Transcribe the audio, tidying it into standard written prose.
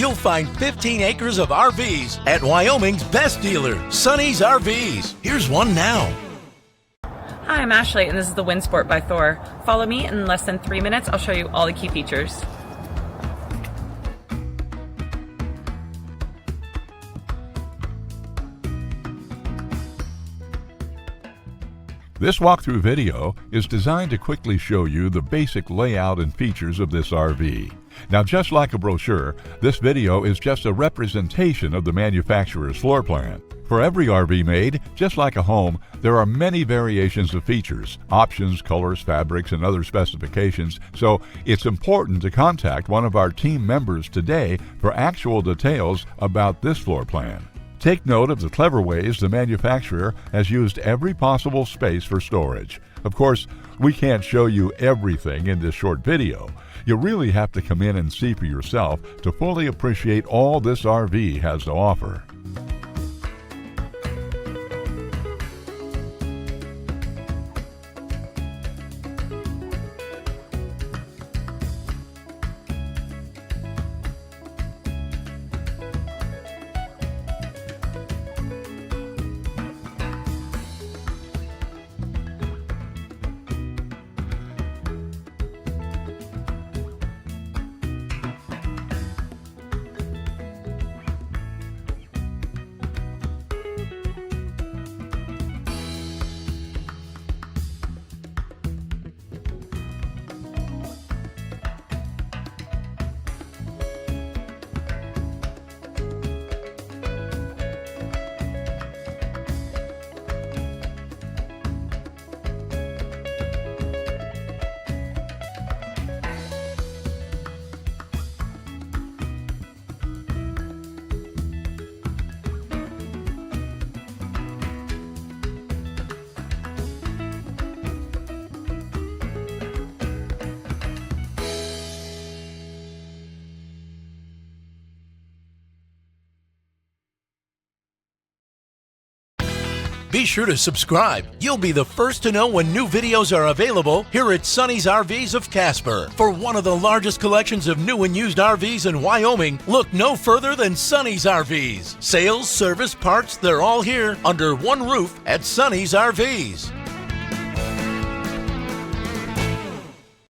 you'll find 15 acres of RVs at Wyoming's best dealer, Sonny's RVs. Here's one now. Hi, I'm Ashley, and this is the Windsport by Thor. Follow me. In less than 3 minutes, I'll show you all the key features. This walkthrough video is designed to quickly show you the basic layout and features of this RV. Now, just like a brochure, this video is just a representation of the manufacturer's floor plan. For every RV made, just like a home, there are many variations of features, options, colors, fabrics, and other specifications, so it's important to contact one of our team members today for actual details about this floor plan. Take note of the clever ways the manufacturer has used every possible space for storage. Of course, we can't show you everything in this short video. You really have to come in and see for yourself to fully appreciate all this RV has to offer. Be sure to subscribe. You'll be the first to know when new videos are available here at Sonny's RVs of Casper. For one of the largest collections of new and used RVs in Wyoming, look no further than Sonny's RVs. Sales, service, parts, they're all here under one roof at Sonny's RVs.